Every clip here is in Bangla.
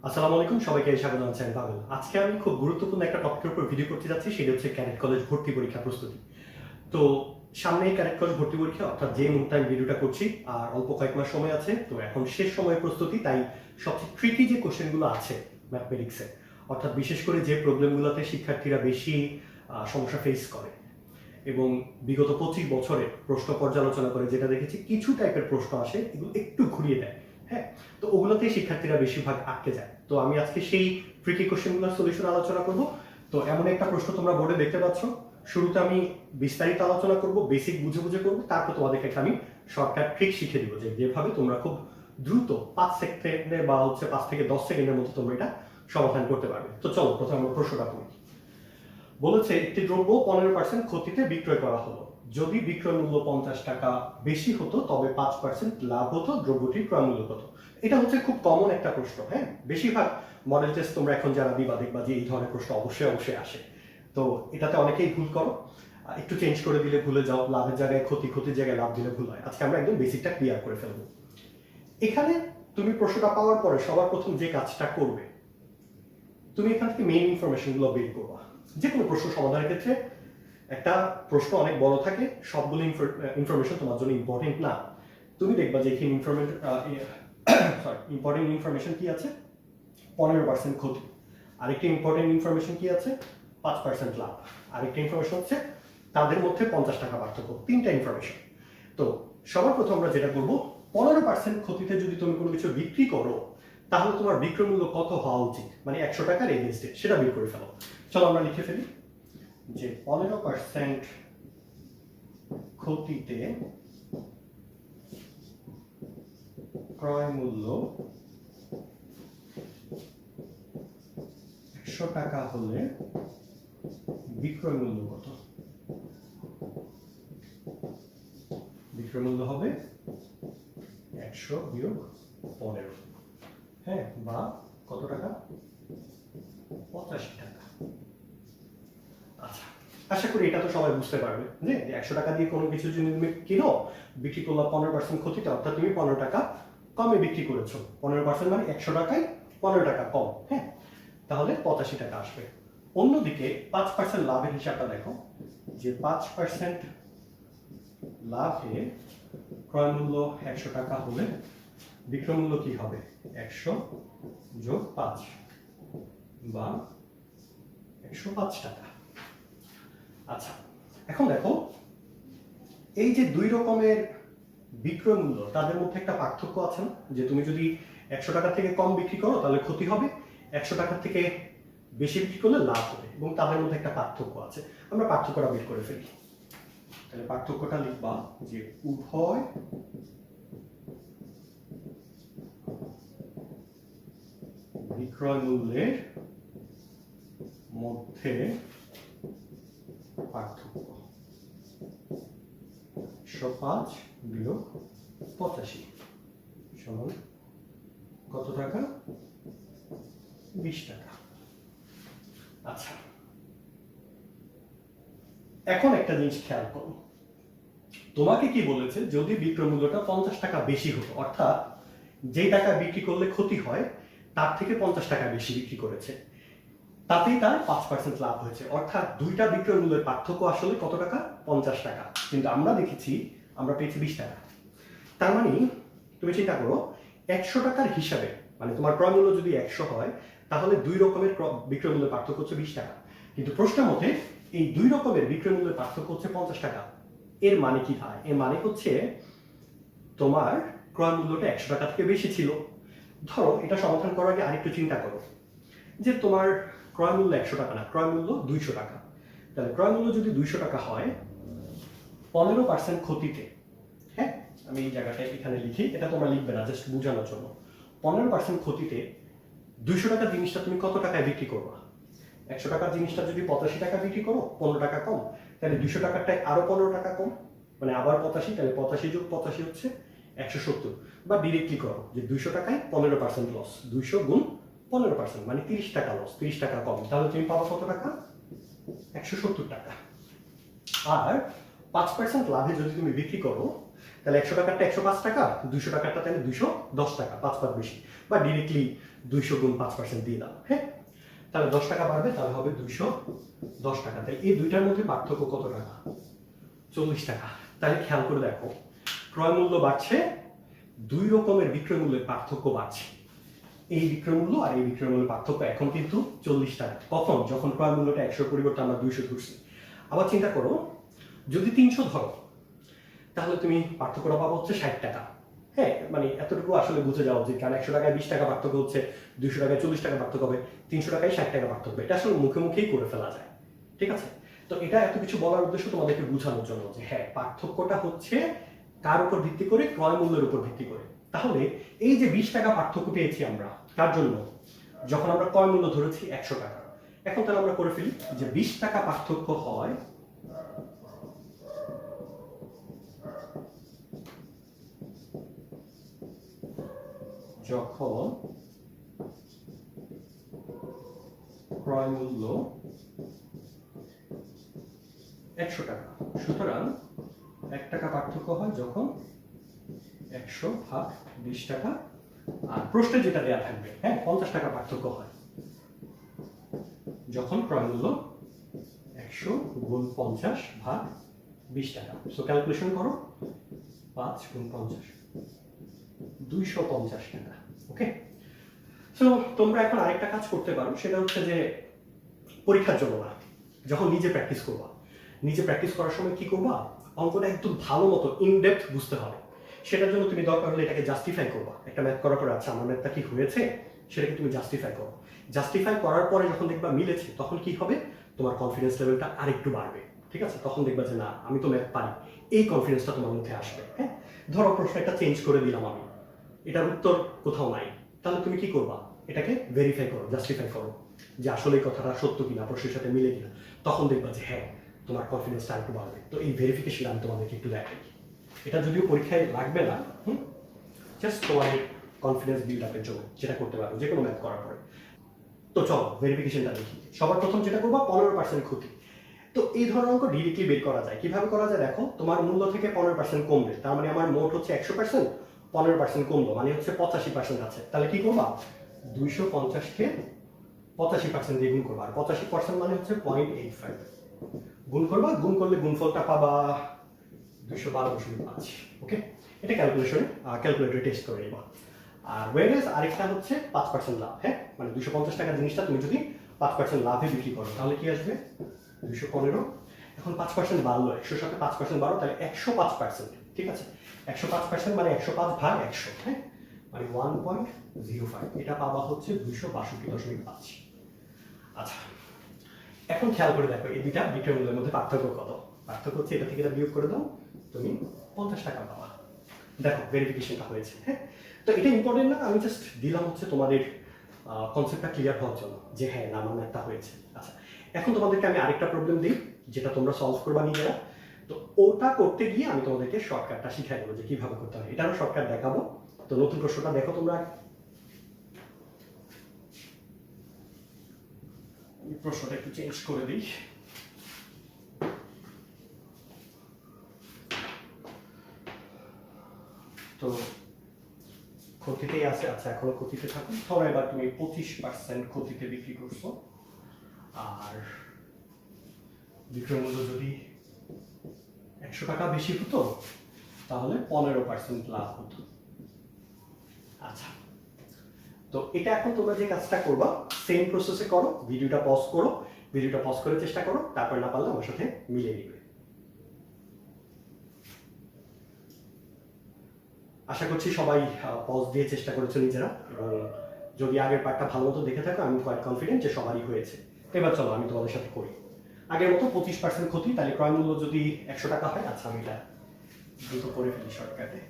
আসসালামু আলাইকুম, সবাইকে স্বাগত জানাচ্ছি। আমি পাগল। আজকে আমি খুব গুরুত্বপূর্ণ একটা টপিকের উপর ভিডিও করতে যাচ্ছি, সেটা হচ্ছে ক্যাডেট কলেজ ভর্তি পরীক্ষা প্রস্তুতি। তো সামনেই ক্যাডেট কলেজ ভর্তি পরীক্ষা, অর্থাৎ যে মুহূর্তে আমি ভিডিওটা করছি আর অল্প কয়েক মাস সময় আছে। তো এখন শেষ সময়ের প্রস্তুতি, তাই সবচেয়ে ট্রিকি যে কোশ্চেনগুলো আছে ম্যাথমেটিক্সে, অর্থাৎ বিশেষ করে যে প্রবলেমগুলোতে শিক্ষার্থীরা বেশি সমস্যা ফেস করে এবং বিগত 25 বছরে প্রশ্ন পর্যালোচনা করে যেটা দেখেছি, কিছু টাইপের প্রশ্ন আসে, এগুলো একটু ঘুরিয়ে দেয়। হ্যাঁ, তো ওগুলোতেই শিক্ষার্থীরা বেশিরভাগ আটকে যায়। তো আমি আজকে সেই ট্রিকি কোশ্চেনগুলোর সলিউশন আলোচনা করব। তো এমন একটা প্রশ্ন তোমরা বোর্ডে দেখতে পাচ্ছ। শুরুতে আমি বিস্তারিত আলোচনা করব, বেসিক বুঝে বুঝে করব, তারপর তোমাদেরকে একটা আমি শর্টকাট ট্রিক শিখে দিব যে যেভাবে তোমরা খুব দ্রুত 5 সেকেন্ডে বা 5 থেকে 10 সেকেন্ডের মধ্যে তোমরা এটা সমাধান করতে পারবে। তো চলো প্রথমে আমরা প্রশ্নটা পড়ি। বলেছে একটি দ্রব্য 15% ক্ষতিতে বিক্রয় করা হলো। যদি বিক্রয় মূল্য 50 টাকা বেশি হতো তবে 5% লাভ হতো, দ্রব্যটির ক্রয় মূল্য কত? এটা হচ্ছে খুব কমন একটা প্রশ্ন। হ্যাঁ, বেশিরভাগ মডেল টেস্ট তোমরা এখন যারা দিবা দেখবা যে এই ধরনের প্রশ্ন অবশ্যই অবশ্যই আসে। তো এটাতে অনেকেই ভুল করো, একটু চেঞ্জ করে দিলে ভুলে যাও, লাভের জায়গায় ক্ষতি, ক্ষতির জায়গায় লাভ দিলে ভুল হয়। আজকে আমরা একদম বেসিকটা ক্লিয়ার করে ফেলবো। এখানে তুমি প্রশ্নটা পাওয়ার পরে সবার প্রথম যে কাজটা করবে, তুমি এখান থেকে মেইন ইনফরমেশনগুলো বের করবা। যে কোনো প্রশ্ন সমাধানের ক্ষেত্রে একটা প্রশ্ন অনেক বড় থাকে, সবগুলো ইনফরমেশন তোমার জন্য ইম্পর্টেন্ট না। তুমি দেখবা যে এখানে ইম্পর্টেন্ট ইনফরমেশন কি আছে, 15% ক্ষতি। আরেকটি ইম্পর্টেন্ট ইনফরমেশন কি আছে, 5% লাভ। আরেকটা ইনফরমেশন হচ্ছে তাদের মধ্যে 50 টাকা পার্থক্য। তিনটা ইনফরমেশন। তো সবার প্রথম আমরা যেটা করবো, 15% ক্ষতিতে যদি তুমি কোনো কিছু বিক্রি করো, তাহলে তোমার বিক্রয় মূল্য কত হওয়া উচিত, মানে 100 টাকার এগেইনস্টে, সেটা বের করে ফেলো। চলো আমরা লিখে ফেলি যে 15% ক্ষতিতে ক্রয় মূল্য 100 টাকা হলে বিক্রয় মূল্য কত? বিক্রয় মূল্য হবে 100 বিয়োগ 15। হ্যাঁ, বা কত টাকা? 85 টাকা। আচ্ছা, আশা করি এটা তো সবাই বুঝতে পারবে যে 100 টাকা দিয়ে কোনো কিছু যদি তুমি কিনো, বিক্রি করলা 15% ক্ষতিতে, অর্থাৎ তুমি 15 টাকা কমে বিক্রি করেছো। 15% মানে 100 টাকায় 15 টাকা কম। হ্যাঁ, তাহলে 85 টাকা আসবে। অন্যদিকে 5% লাভের হিসাবটা দেখো, যে 5% লাভে ক্রয় মূল্য 100 টাকা হলে বিক্রয় মূল্য কি হবে? 100 যোগ 5 বা 105 টাকা। আচ্ছা, এখন দেখো এই যে দুই রকমের বিক্রয় মূল্য, তাদের মধ্যে একটা পার্থক্য আছে না? যে তুমি যদি 100 টাকা থেকে কম বিক্রি করো তাহলে ক্ষতি হবে, 100 টাকা থেকে বেশি বিক্রি করলে লাভ হবে, এবং তাদের মধ্যে একটা পার্থক্য আছে। আমরা পার্থক্যটা বের করে ফেলি। তাহলে পার্থক্যটা লিখবা যে উভয় বিক্রয় মূল্যের মধ্যে পার্থক্য 105 বিয়োগ 85 সমান কত টাকা? 20 টাকা। আচ্ছা, এখন একটা জিনিস খেয়াল করো, তোমাকে কি বলেছে, যদি বিক্রয় মূল্যটা 50 টাকা বেশি হতো, অর্থাৎ যে টাকা বিক্রি করলে ক্ষতি হয় তার থেকে 50 টাকা বেশি বিক্রি করেছে, তাতেই তার 5% লাভ হয়েছে। অর্থাৎ দুইটা বিক্রয় মূল্যের পার্থক্য আসলে কত টাকা? 50 টাকা। কিন্তু আমরা দেখেছি আমরা পেয়েছি 20 টাকা। তার মানে তুমি চিন্তা করো, 100 টাকার হিসাবে, মানে তোমার ক্রয় মূল্য যদি 100 হয়, তাহলে দুই রকমের বিক্রয় মূল্যের পার্থক্য হচ্ছে 20 টাকা। কিন্তু প্রশ্নের মধ্যে এই দুই রকমের বিক্রয় মূল্যের পার্থক্য হচ্ছে 50 টাকা। এর মানে কি হয়? এর মানে হচ্ছে তোমার ক্রয় মূল্যটা 100 টাকা থেকে বেশি ছিল। ধরো এটা সমাধান করার আগে আরেকটু চিন্তা করো, যে তোমার ক্রয় মূল্য 100 টাকা না, ক্রয় মূল্য 200 টাকা। তাহলে ক্রয় মূল্য যদি 200 টাকা হয়, 15% ক্ষতিতে, হ্যাঁ আমি এই জায়গাটা এখানে লিখি, এটা তোমরা লিখবে না, জাস্ট বোঝানোর জন্য। 15% ক্ষতিতে 200 টাকার জিনিসটা তুমি কত টাকায় বিক্রি করবা? 100 টাকার জিনিসটা যদি 85 টাকা বিক্রি করো, 15 টাকা কম, তাহলে 200 টাকারটায় আরো 15 টাকা কম, মানে আবার 85, তাহলে 85 যোগ 85 হচ্ছে 170। বা ডিরেক্টলি করো যে 200 টাকায় 15% লস, 200 গুণ 15% মানে 30 টাকা লস, 30 টাকা কম, তাহলে তুমি পাবো কত টাকা? 170 টাকা। আর 5% লাভে যদি তুমি বিক্রি করো, তাহলে 100 টাকারটা 105 টাকা, 200 টাকারটা তাহলে 210 টাকা, 5 বেশি, বা ডিরেক্টলি 200 গুণ 5% দিয়ে দাও। হ্যাঁ, তাহলে 10 টাকা বাড়বে, তাহলে হবে 210 টাকা। তাহলে এই দুইটার মধ্যে পার্থক্য কত টাকা? 40 টাকা। তাহলে খেয়াল করে দেখো, ক্রয় মূল্য বাড়ছে, দুই রকমের বিক্রয় মূল্যের পার্থক্য বাড়ছে। এই বিক্রয় মূল্য আর এই বিক্রয় মূল্যের পার্থক্য এখন কিন্তু 40 টাকা। কখন? যখন ক্রয় মূল্যটা 100 পরিবর্তে আমরা 200 ধরছি। আবার চিন্তা করো, যদি 300 ধরো তাহলে তুমি পার্থক্যটা পাবো হচ্ছে 60 টাকা। হ্যাঁ, মানে এতটুকু আসলে বুঝে যাওয়া উচিত, কারণ 100 টাকায় 20 টাকা পার্থক্য হচ্ছে, 200 টাকায় 40 টাকা পার্থক্য হবে, 300 টাকায় 60 টাকা পার্থক্য। এটা আসলে মুখে মুখেই করে ফেলা যায়। ঠিক আছে, তো এটা এত কিছু বলার উদ্দেশ্য তোমাদেরকে বোঝানোর জন্য যে হ্যাঁ, পার্থক্যটা হচ্ছে কার উপর ভিত্তি করে? ক্রয় মূল্যের উপর ভিত্তি করে। তাহলে এই যে 20 টাকা পার্থক্য পেয়েছি আমরা, কার জন্য? যখন আমরা ক্রয় মূল্য ধরেছি 100 টাকা। এখন তাহলে আমরা করে ফেলি যে 20 টাকা পার্থক্য হয় যখন ক্রয় মূল্য 100 টাকা। সুতরাং 1 টাকা পার্থক্য হয় যখন 100 ভাগ 20 টাকা, আর প্রশ্নে যেটা দেয়া থাকবে, হ্যাঁ, 50 টাকা পার্থক্য হয় যখন ক্রয় মূল্য 100 গুণ 50 ভাগ 20 টাকা। সো ক্যালকুলেশন করো, 5 গুণ 50, 250 টাকা। ওকে, সো তোমরা এখন আরেকটা কাজ করতে পারো, সেটা হচ্ছে যে পরীক্ষার জন্য না, যখন নিজে প্র্যাকটিস করবা, নিজে প্র্যাকটিস করার সময় কি করবা? অঙ্কটা একদম ভালো মতো ইনডেপথ বুঝতে হবে। সেটার জন্য তুমি দরকার হলে এটাকে জাস্টিফাই করবা। একটা ম্যাথ করার পরে, আচ্ছা আমার ম্যাথটা কি হয়েছে, সেটাকে তুমি জাস্টিফাই করো। জাস্টিফাই করার পরে যখন দেখবা মিলেছে, তখন কি হবে? তোমার কনফিডেন্স লেভেলটা আরেকটু বাড়বে। ঠিক আছে, তখন দেখবা যে না, আমি তো ম্যাথ পারি, এই কনফিডেন্সটা তোমার মধ্যে আসবে। হ্যাঁ, ধরো প্রশ্ন একটা চেঞ্জ করে দিলাম আমি, এটার উত্তর কোথাও নাই, তাহলে তুমি কি করবা? এটাকে ভেরিফাই করো, জাস্টিফাই করো যে আসলে এই কথাটা সত্য কিনা, প্রশ্নের সাথে মিলে কিনা। তখন দেখবা যে হ্যাঁ, তোমার কনফিডেন্সটা একটু বাড়বে। তো এই ভেরিফিকেশন আমি তোমাদেরকে একটু দেখাই। এটা যদিও পরীক্ষায় লাগবে না, জাস্ট তোমার কনফিডেন্স বিল্ড আপের জন্য যেটা করতে পারো যে কোনো ম্যাথ করার পরে। তো চলো ভেরিফিকেশনটা দেখি। সবার প্রথম যেটা করবা, 15% ক্ষতি। তো এই ধরনের অঙ্ক ডিরেক্টলি বের করা যায়। কিভাবে করা যায় দেখো, তোমার মূল্য থেকে 15% কমবে, তার মানে আমার মোট হচ্ছে 100%, 15% কমলো মানে হচ্ছে 85% আছে। তাহলে কি করবা? 250-কে 85% দিয়ে গুণ করবা, আর 85% মানে হচ্ছে 0.85 গুণ করবা। গুণ করলে গুণফলটা পাবা 212.5। ওকে, এটা ক্যালকুলেটরে টেস্ট করে নিবা। আর ওয়েরেজ আরেকটা হচ্ছে 5% লাভ। হ্যাঁ, মানে 250 টাকা জিনিসটা তুমি যদি 5% লাভে বিক্রি করো, তাহলে কি আসবে? 215। এখন 5% বাড়লো, 100 সাথে 5% বাড়ো, তাহলে 105%। ঠিক আছে, 105% মানে 105 ভাগ 100, হ্যাঁ, মানে 1.05। এটা পাবা হচ্ছে 262.5। আচ্ছা, এখন খেয়াল করে দেখো এই দুইটা বিক্রয় মূল্যের মধ্যে পার্থক্য কত। পার্থক্য হচ্ছে এটা থেকে এটা বিয়োগ করে দাও, তুমি 50 টাকা পাবা। দেখো ভেরিফিকেশনটা হয়েছে। হ্যাঁ, তো এটা ইম্পর্টেন্ট না, আমি জাস্ট দিলাম হচ্ছে তোমাদের কনসেপ্টটা ক্লিয়ার হওয়ার জন্য যে হ্যাঁ, না আমার একটা হয়েছে। আচ্ছা, এখন তোমাদেরকে আমি আরেকটা প্রবলেম দিই, যেটা তোমরা সলভ করবা নিজেরা। তো ওটা করতে গিয়ে আমি তোমাদেরকে শর্টকাটটা শিখাই দেবো যে কিভাবে করতে হয়। এটারও শর্টকাট দেখাবো। তো নতুন প্রশ্নটা দেখো তোমরা। প্রশ্নটা একটু চেঞ্জ করে দিই। তো ক্ষতিতেই আছে। আচ্ছা, এখনো ক্ষতিতে থাকুন। ধরো এবার তুমি 25% ক্ষতিতে বিক্রি করছো, আর বিক্রয় মূল্য যদি 100 টাকা বেশি হতো তাহলে 15% লাভ হতো। আচ্ছা, তো এটা এখন তোমরা যে কাজটা করবা, সেম প্রসেসে করো। ভিডিওটা পজ করো, ভিডিওটা পজ করে চেষ্টা করো, তারপর না পারলে আমার সাথে মিলিয়ে নিবে। আশা করছি সবাই পজ দিয়ে চেষ্টা করেছো নিজেরা, এবং যদি আগের পার্টটা ভালো মতো দেখে থাকো, আমি কোয়াইট কনফিডেন্ট যে সবারই হয়েছে। এবার চলো আমি তোমাদের সাথে করি। আগের মতো 25% ক্ষতি, তাহলে ক্রয় মূল্য যদি 100 টাকা হয়। আচ্ছা, আমি এটা দ্রুত করে ফেলি শর্টকাটে।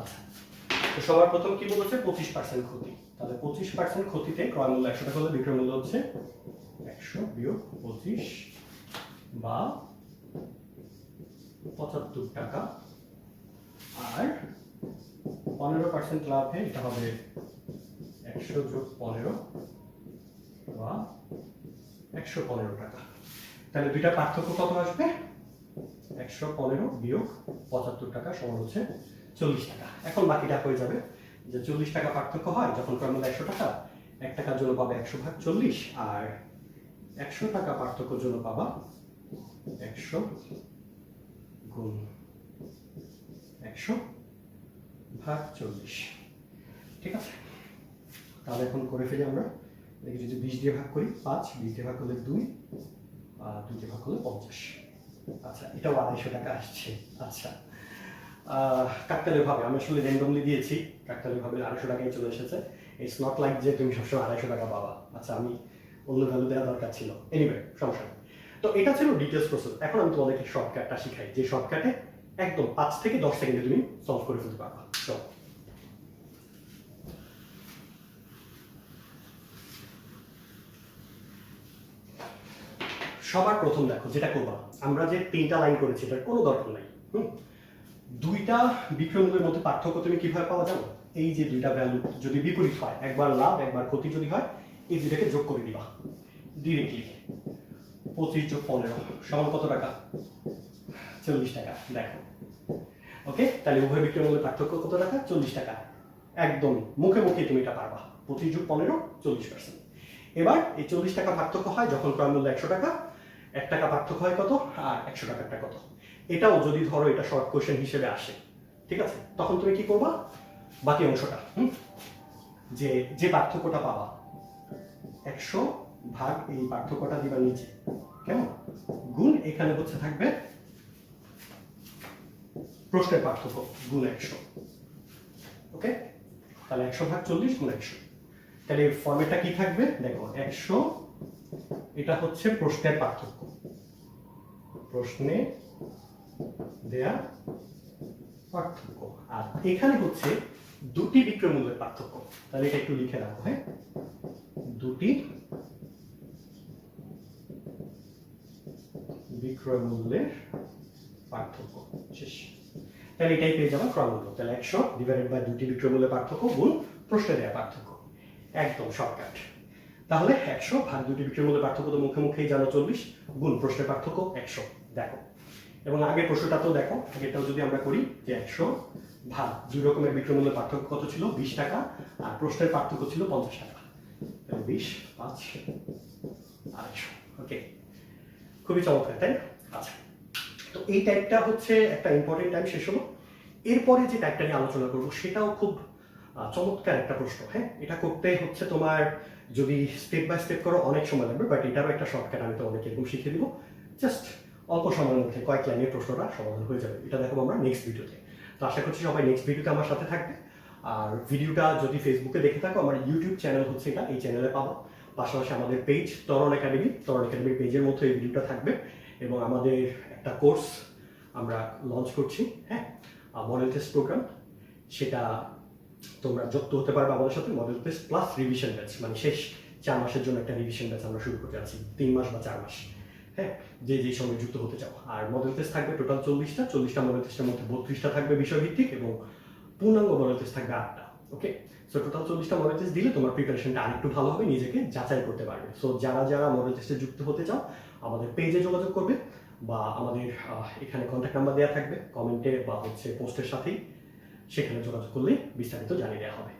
আচ্ছা, তো সবার প্রথম কি বলেছে? 25% ক্ষতি। তাহলে 25% ক্ষতিতে ক্রয় মূল্য 100 টাকা হলে বিক্রয় মূল্য হচ্ছে 100 বিয়োগ 25 বা 75 টাকা আর 15% লাভে এটা হবে 100 যোগ 15 বা 115 টাকা। তাহলে দুইটা পার্থক্য কত আসবে? 115 বিয়োগ 75 টাকা সমান হচ্ছে 40 টাকা। এখন বাকিটা হয়ে যাবে যে 40 টাকা পার্থক্য হয় যখন ক্রমে 100 টাকা, 1 টাকার জন্য পাবে 100 ভাগ 40, আর 100 টাকা পার্থক্যের জন্য পাবা 100 গুণ 100 ভাগ 40। ঠিক আছে, তাহলে এখন করে ফেলি আমরা। দেখি যদি 20 দিয়ে ভাগ করি 5, 20 দিয়ে ভাগ করলে 2, আর 2 দিয়ে ভাগ করলে 50। আচ্ছা, এটাও 250 টাকা আসছে। আচ্ছা, কাকতালীয় ভাবে আমি আসলে র্যান্ডমলি দিয়েছি, কাকতালীয় ভাবে 250 টাকায় চলে এসেছে। ইটস নট লাইক যে তুমি সবসময় 250 টাকা পাবা। আচ্ছা, আমি অন্য ভ্যালু দেওয়া দরকার ছিল। এনিওয়ে, সমস্যা নেই। তো এটা ছিল ডিটেলস প্রসেস। এখন আমি তোমাদেরকে শর্টকাটটা শিখাই, যে শর্টকাটে একদম 5 থেকে 10 সেকেন্ডে তুমি সলভ করে ফেলতে পারবা। চলো। সবার প্রথম দেখো যেটা করবা, আমরা যে 3টা লাইন করেছি এটার কোনো দরকার নাই। দুইটা বিক্রয়মূল্যের মধ্যে পার্থক্য তুমি কিভাবে পাওয়া যাবে? এই যে দুইটা ভ্যালু যদি বিপরীত হয়, একবার লাভ একবার ক্ষতি যদি হয়, এই দুইটাকে যোগ করে দিবা ডিরেক্টলি। 25 যোগ 15 সমান কত টাকা? 40 টাকা। দেখো, ওকে, তাহলে উভয় বিক্রয়মূল্যের পার্থক্য কত টাকা? 40 টাকা। একদম মুখে মুখে তুমি এটা পারবা। 25 যোগ 15 40%। এবার এই 40 টাকা পার্থক্য হয় যখন ক্রয় মূল্য 100 টাকা, 1 টাকা পার্থক্য হয় কত, আর 100 টাকাটা কত। এটাও যদি ধরো এটা শর্ট কোশ্চেন হিসেবে আসে, ঠিক আছে, তখন তুমি কি করবা? বাকি অংশটা যে যে পার্থক্যটা পাবা 100 ভাগ এই পার্থক্যটা দিবা নিচে, কেমন, গুণ এখানে হচ্ছে থাকবে প্রশ্নের পার্থক্য গুণ 100। ওকে, তাহলে 100 ভাগ 40 গুণ 100। তাহলে ফর্মেটটা কি থাকবে? দেখো, 100 এটা হচ্ছে প্রশ্নের পার্থক্য, প্রশ্নে দেয়া পার্থক্য, আর এখানে হচ্ছে দুটি বিক্রয় মূল্যের পার্থক্য। তাহলে এটা একটু লিখে রাখো। হ্যাঁ, দুটি বিক্রয় মূল্যের পার্থক্য। শেষ। তাহলে এটাই পেয়ে যাবে ক্রয় মূল্য। তাহলে 100 ডিভাইডেড বাই দুটি বিক্রয় মূল্যের পার্থক্য গুণ প্রশ্নে দেয়া পার্থক্য। একদম শর্টকাট। তাহলে 100 ভাগ দুটি বিক্রয় মূল্যের পার্থক্য তো মুখে মুখেই জানো 40, গুণ প্রশ্নের পার্থক্য 100। দেখো, এবং আগের প্রশ্নটাতেও দেখো, আগেরটাও যদি আমরা করি যে 100 ভাগ দুই রকমের বিক্রয় মূল্যের পার্থক্য কত ছিল? 20 টাকা, আর প্রশ্নের পার্থক্য ছিল 50 টাকা। তাহলে 20, 5, 250। ওকে, খুবই চমৎকার, তাই না? আচ্ছা, তো এই টাইপটা হচ্ছে একটা ইম্পর্টেন্ট টাইপ শেষ হলো। এরপরে যে টাইপটা নিয়ে আলোচনা করবো সেটাও খুব চমৎকার একটা প্রশ্ন। হ্যাঁ, এটা করতে হচ্ছে তোমার যদি স্টেপ বাই স্টেপ করো অনেক সময় লাগবে, বাট এটারও একটা শর্টকাট আমি তোমাদেরকে এরকম শিখিয়ে দিব। জাস্ট অল্প সময়ের মধ্যে কয়েক লাইনের প্রশ্নটা সমাধান হয়ে যাবে। এটা দেখো আমরা নেক্সট ভিডিওতে। তো আশা করছি সবাই নেক্সট ভিডিওতে আমার সাথে থাকবে। আর ভিডিওটা যদি ফেসবুকে দেখে থাকো, আমার ইউটিউব চ্যানেল হচ্ছে এটা, এই চ্যানেলে পাবো। পাশাপাশি আমাদের পেজ ত্বরণ একাডেমির পেজের মধ্যে এই ভিডিওটা থাকবে, এবং আমাদের একটা কোর্স আমরা লঞ্চ করছি। হ্যাঁ, মডেল টেস্ট প্রোগ্রাম, সেটা তোমরা যুক্ত হতে পারবে আমাদের সাথে। Model test plus revision batch, মানে শেষ 4 মাসের জন্য একটা রিভিশন ব্যাচ আমরা শুরু করতে যাচ্ছি, 3 মাস বা 4 মাস। হ্যাঁ, যে যেই সময় যুক্ত হতে চাও। আর মডেল টেস্ট থাকবে টোটাল 40টা মডেল টেস্টের মধ্যে 32টা থাকবে বিষয়ভিত্তিক, এবং পূর্ণাঙ্গ মডেল টেস্ট থাকবে 8টা। ওকে, সো টোটাল 40টা মডেল টেস্ট দিলে তোমার প্রিপারেশনটা আরেকটু ভালো হবে, নিজেকে যাচাই করতে পারবে। সো যারা যারা মডেল টেস্টে যুক্ত হতে চাও আমাদের পেজে যোগাযোগ করবে, বা আমাদের এখানে কন্ট্যাক্ট নাম্বার দেওয়া থাকবে কমেন্টে বা হচ্ছে পোস্টের সাথেই, সেখানে যোগাযোগ করলে বিস্তারিত জানিয়ে দেওয়া হবে।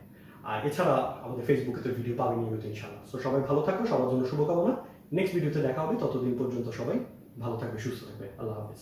আর এছাড়া আমাদের ফেসবুকে তো ভিডিও পাবে নিয়মিত ইনশাআল্লাহ। সো সবাই ভালো থাকো, সবার জন্য শুভকামনা। নেক্সট ভিডিওতে দেখা হবে, ততদিন পর্যন্ত সবাই ভালো থাকবে, সুস্থ থাকবে। আল্লাহ হাফেজ।